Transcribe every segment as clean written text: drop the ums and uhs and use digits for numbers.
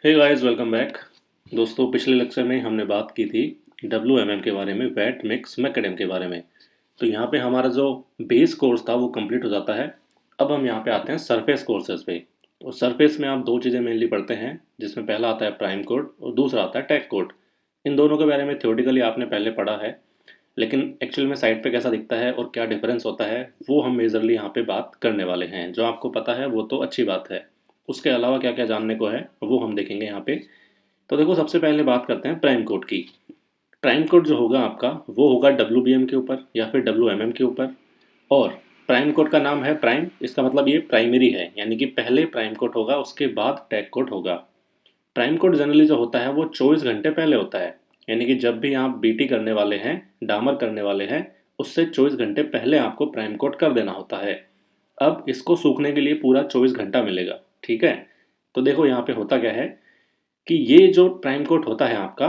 Hey guys, welcome back. दोस्तों, पिछले lecture में हमने बात की थी डब्ल्यू के बारे में, वेट मिक्स मैकेडम के बारे में। तो यहाँ पे हमारा जो बेस कोर्स था वो कंप्लीट हो जाता है। अब हम यहाँ पे आते हैं सरफेस कोर्सेज पे। तो सरफेस में आप दो चीज़ें मेनली पढ़ते हैं, जिसमें पहला आता है प्राइम कोड और दूसरा आता है टैग कोड। इन दोनों के बारे में थ्योरेटिकली आपने पहले पढ़ा है, लेकिन एक्चुअल में साइट पे कैसा दिखता है और क्या डिफरेंस होता है वो हम मेजरली यहाँ पे बात करने वाले हैं। जो आपको पता है वो तो अच्छी बात है, उसके अलावा क्या क्या जानने को है वो हम देखेंगे यहाँ पे। तो देखो, सबसे पहले बात करते हैं प्राइम कोड की। प्राइम कोड जो होगा आपका वो होगा डब्ल्यू के ऊपर या फिर डब्ल्यू के ऊपर। और प्राइम कोड का नाम है प्राइम, इसका मतलब ये प्राइमरी है, यानी कि पहले प्राइम कोड होगा उसके बाद टैग कोड होगा। प्राइम कोड जनरली जो होता है वो 24 घंटे पहले होता है, यानी कि जब भी आप बीटी करने वाले हैं, डामर करने वाले हैं, उससे 24 घंटे पहले आपको प्राइम कोड कर देना होता है। अब इसको सूखने के लिए पूरा 24 घंटा मिलेगा। ठीक है, तो देखो यहाँ पे होता क्या है कि ये जो प्राइम कोट होता है आपका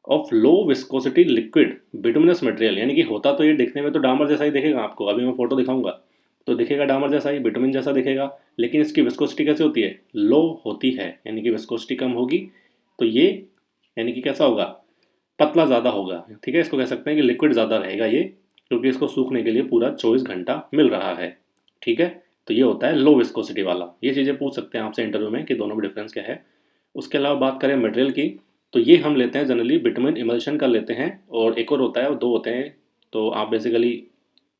of low viscosity liquid bituminous material, यानी कि होता तो ये दिखने में तो डामर जैसा ही दिखेगा आपको, अभी मैं फोटो दिखाऊंगा तो दिखेगा डामर जैसा ही, बिटुमिन जैसा दिखेगा। लेकिन इसकी विस्कोसिटी कैसे होती है? लो होती है, यानी कि विस्कोसिटी कम होगी। तो ये यानी कि कैसा होगा? पतला ज़्यादा होगा। ठीक है, इसको कह सकते हैं कि लिक्विड ज़्यादा रहेगा ये, क्योंकि इसको सूखने के लिए पूरा 24 घंटा मिल रहा है। ठीक है, तो ये होता है लो विस्कोसिटी वाला। ये चीज़ें पूछ सकते हैं आपसे इंटरव्यू में कि दोनों में डिफरेंस क्या है। उसके अलावा बात करें मटेरियल की, तो ये हम लेते हैं जनरली बिटुमिन इमल्शन का लेते हैं, और एक और होता है, दो होते हैं। तो आप बेसिकली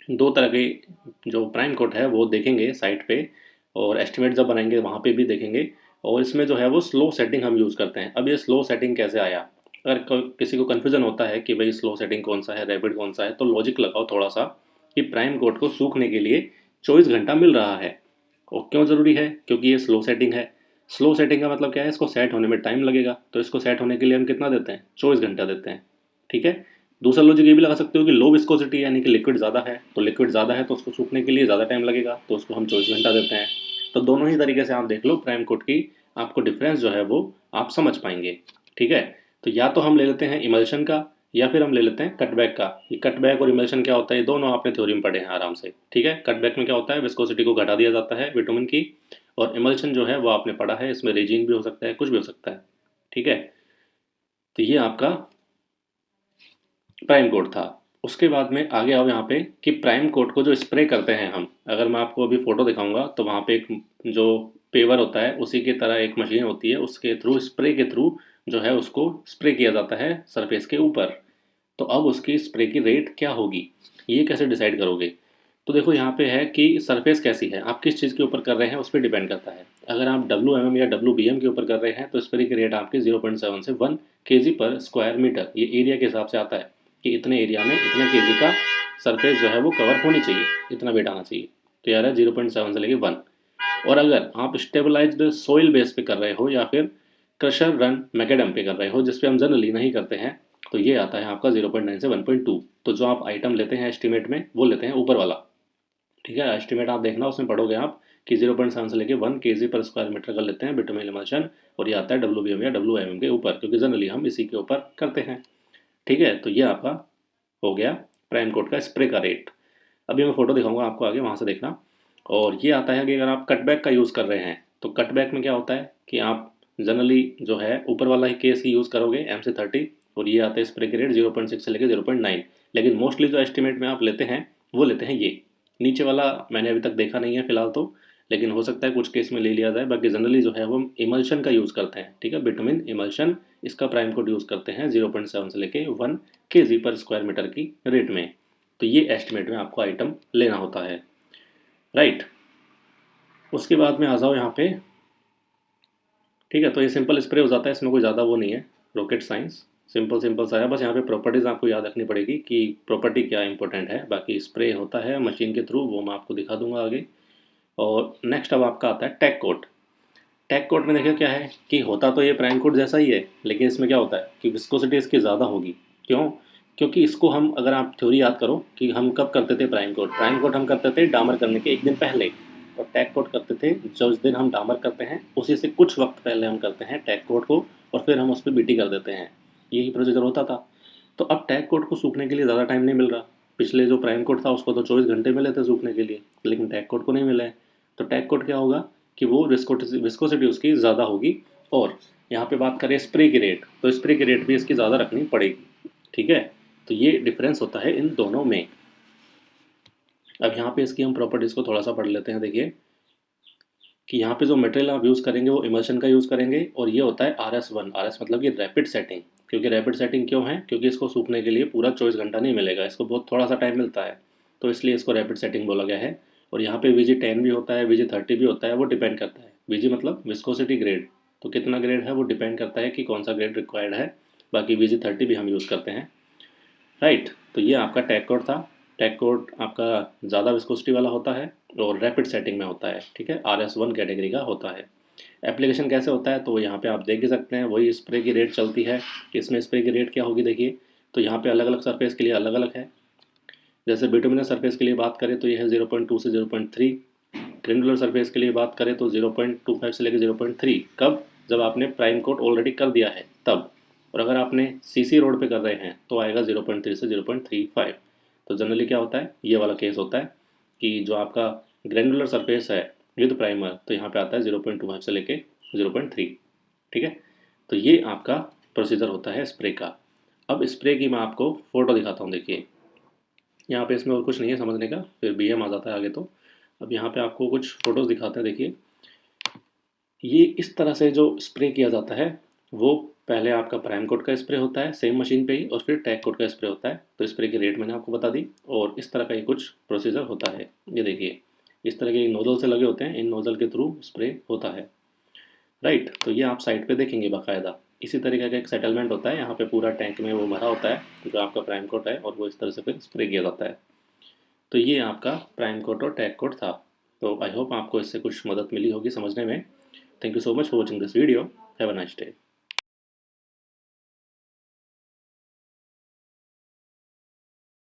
दो तरह के जो प्राइम कोट है वो देखेंगे साइट पे, और एस्टिमेट जब बनाएंगे वहाँ पे भी देखेंगे। और इसमें जो है वो स्लो सेटिंग हम यूज़ करते हैं। अब ये स्लो सेटिंग कैसे आया? अगर किसी को कन्फ्यूजन होता है कि भाई स्लो सेटिंग कौन सा है, रैपिड कौन सा है, तो लॉजिक लगाओ थोड़ा सा कि प्राइम कोट को सूखने के लिए 24 घंटा मिल रहा है। और क्यों ज़रूरी है? क्योंकि ये स्लो सेटिंग है। स्लो सेटिंग का मतलब क्या है? इसको सेट होने में टाइम लगेगा, तो इसको सेट होने के लिए हम कितना देते हैं? 24 घंटा देते हैं। ठीक है, दूसरा लॉजिक ये भी लगा सकते हो कि लो विस्कोसिटी, यानी कि लिक्विड ज़्यादा है, तो लिक्विड ज़्यादा है तो उसको सूखने के लिए ज़्यादा टाइम लगेगा, तो उसको हम 24 घंटा देते हैं। तो दोनों ही तरीके से आप देख लो प्राइम कोड की, आपको डिफरेंस जो है वो आप समझ पाएंगे। ठीक है, तो या तो हम ले लेते हैं इमल्शन का, या फिर हम ले लेते हैं कटबैक का। ये कटबैक और इमल्शन क्या होता है, ये दोनों आपने थ्योरी में पढ़े हैं आराम से। ठीक है, कटबैक में क्या होता है? विस्कोसिटी को घटा दिया जाता है विटामिन की। और इमल्शन जो है वो आपने पढ़ा है, इसमें रेजिन भी हो सकता है, कुछ भी हो सकता है। ठीक है, तो ये आपका प्राइम कोड था। उसके बाद में आगे आओ यहाँ पे कि प्राइम कोड को जो स्प्रे करते हैं हम, अगर मैं आपको अभी फोटो दिखाऊंगा तो वहाँ पे एक जो पेवर होता है उसी की तरह एक मशीन होती है, उसके थ्रू, स्प्रे के थ्रू जो है उसको स्प्रे किया जाता है सरफेस के ऊपर। तो अब उसकी स्प्रे की रेट क्या होगी, ये कैसे डिसाइड करोगे? तो देखो यहाँ पे है कि सरफेस कैसी है, आप किस चीज़ के ऊपर कर रहे हैं उस पर डिपेंड करता है। अगर आप या के ऊपर कर रहे हैं तो स्प्रे की रेट आपकी 0.7 से 1 kg पर स्क्वायर मीटर, ये एरिया के हिसाब से आता है कि इतने एरिया में इतने kg का सरफेस जो है वो कवर होनी चाहिए, इतना वेट आना चाहिए। तो यार है 0.7 से लेके 1। और अगर आप स्टेबलाइज्ड सोइल बेस पे कर रहे हो या फिर क्रशर रन मैकेडम पे कर रहे हो, जिसपे हम जनरली नहीं करते हैं, तो ये आता है आपका 0.9 से 1.2। तो जो आप आइटम लेते हैं एस्टिमेट में वो लेते हैं ऊपर वाला। ठीक है, एस्टिमेट आप देखना, उसमें पढ़ोगे आप कि 0.7 से लेके 1 kg पर स्क्वायर मीटर का लेते हैं बिटुमिन इमल्शन। और ये आता है डब्ल्यू के ऊपर, क्योंकि जनरली हम इसी के ऊपर करते हैं। ठीक है, तो ये आपका हो गया प्राइम कोट का स्प्रे का रेट। अभी मैं फोटो दिखाऊंगा आपको, आगे वहाँ से देखना। और ये आता है कि अगर आप कटबैक का यूज़ कर रहे हैं तो कटबैक में क्या होता है कि आप जनरली जो है ऊपर वाला ही केस ही यूज़ करोगे, M से 30। और ये आता है स्प्रे के रेट 0.6 से लेकर 0.9। लेकिन मोस्टली जो एस्टिमेट में आप लेते हैं वो लेते हैं ये नीचे वाला, मैंने अभी तक देखा नहीं है फिलहाल तो, लेकिन हो सकता है कुछ केस में ले लिया जाए। बाकी जनरली जो है वो इमल्शन का यूज़ करते हैं। ठीक है, बिटुमिन इमल्शन, इसका प्राइम कोड यूज़ करते हैं 0.7 से लेके 1 kg पर स्क्वायर मीटर की रेट में। तो ये एस्टिमेट में आपको आइटम लेना होता है, राइट। उसके बाद में आ जाओ यहाँ पे। ठीक है, तो ये सिंपल स्प्रे हो जाता है, इसमें कोई ज़्यादा वो नहीं है, रॉकेट साइंस, सिंपल सिंपल सा है। बस यहाँ पे प्रॉपर्टीज़ आपको याद रखनी पड़ेगी कि प्रॉपर्टी क्या इंपॉर्टेंट है। बाकी स्प्रे होता है मशीन के थ्रू, वो मैं आपको दिखा दूंगा आगे। और नेक्स्ट अब आपका आता है टैग कोट। टैग कोट में देखिए क्या है कि होता तो ये प्राइम कोट जैसा ही है, लेकिन इसमें क्या होता है कि विस्कोसिटी इसकी ज़्यादा होगी। क्यों? क्योंकि इसको हम, अगर आप थ्योरी याद करो कि हम कब करते थे प्राइम कोट हम करते थे डामर करने के एक दिन पहले। और टैग कोट करते थे जिस दिन हम डामर करते हैं उसी से कुछ वक्त पहले हम करते हैं टैग कोट को, और फिर हम उस पर बीटी कर देते हैं। यही प्रोसीजर होता था। तो अब टैग कोट को सूखने के लिए ज़्यादा टाइम नहीं मिल रहा। पिछले जो प्राइम कोट था उसको तो 24 घंटे मिले थे सूखने के लिए, लेकिन टैग कोट को नहीं मिला है। तो टैग कोट क्या होगा कि वो विस्कोसिटी उसकी ज़्यादा होगी। और यहाँ पे बात करें स्प्रे की रेट, तो स्प्रे की रेट भी इसकी ज़्यादा रखनी पड़ेगी, ठीक है। तो ये डिफरेंस होता है इन दोनों में। अब यहाँ पे इसकी हम प्रॉपर्टीज़ को थोड़ा सा पढ़ लेते हैं। देखिए कि यहाँ पे जो मटेरियल आप यूज़ करेंगे वो इमल्शन का यूज़ करेंगे, और ये होता है RS1। RS मतलब कि रैपिड सेटिंग। क्योंकि रैपिड सेटिंग क्यों है? क्योंकि इसको सूखने के लिए पूरा 24 घंटा नहीं मिलेगा, इसको बहुत थोड़ा सा टाइम मिलता है, तो इसलिए इसको रैपिड सेटिंग बोला गया है। और यहाँ पे VG10 भी होता है, VG30 भी होता है, वो डिपेंड करता है। VG मतलब विस्कोसिटी ग्रेड, तो कितना ग्रेड है वो डिपेंड करता है कि कौन सा ग्रेड रिक्वायर्ड है। बाकी VG30 भी हम यूज़ करते हैं, राइट। तो ये आपका टैग कोड था। टैग कोड आपका ज़्यादा विस्कोसिटी वाला होता है और रैपिड सेटिंग में होता है, ठीक है। RS1 कैटेगरी का होता है। एप्लीकेशन कैसे होता है तो यहाँ पे आप देख ही सकते हैं, वही स्प्रे की रेट चलती है। इसमें स्प्रे की रेट क्या होगी देखिए, तो यहाँ पे अलग अलग सरफेस के लिए अलग अलग है। जैसे बिटुमिनस सरफेस के लिए बात करें तो ये है 0.2 से 0.3। ग्रेनुलर सरफेस के लिए बात करें तो 0.25 से लेकर 0.3। कब? जब आपने प्राइम कोट ऑलरेडी कर दिया है तब। और अगर आपने CC रोड पे कर रहे हैं तो आएगा 0.3 से 0.35। तो जनरली क्या होता है, ये वाला केस होता है कि जो आपका ग्रेनुलर सरफेस है विद प्राइमर, तो यहाँ पे आता है 0.25 से लेके 0.3, ठीक है। तो ये आपका प्रोसीजर होता है स्प्रे का। अब स्प्रे की मैं आपको फ़ोटो दिखाता हूँ। देखिए यहाँ पे इसमें और कुछ नहीं है समझने का, फिर BM आ जाता है आगे। तो अब यहाँ पे आपको कुछ फ़ोटोज़ दिखाते हैं। देखिए ये इस तरह से जो स्प्रे किया जाता है, वो पहले आपका प्राइम कोट का स्प्रे होता है सेम मशीन पे ही, और फिर टैग कोट का स्प्रे होता है। तो स्प्रे की रेट मैंने आपको बता दी, और इस तरह का ये कुछ प्रोसीजर होता है। ये देखिए इस तरह के नोजल से लगे होते हैं, इन नोजल के थ्रू स्प्रे होता है, राइट। तो ये आप साइड पे देखेंगे बाकायदा इसी तरीके का एक सेटलमेंट होता है। यहाँ पे पूरा टैंक में वो भरा होता है जो आपका प्राइम कोट है, और वो इस तरह से फिर स्प्रे किया जाता है। तो ये आपका प्राइम कोट और टैग कोट था। तो आई होप आपको इससे कुछ मदद मिली होगी समझने में। Thank you so much for watching this video. Have a nice day.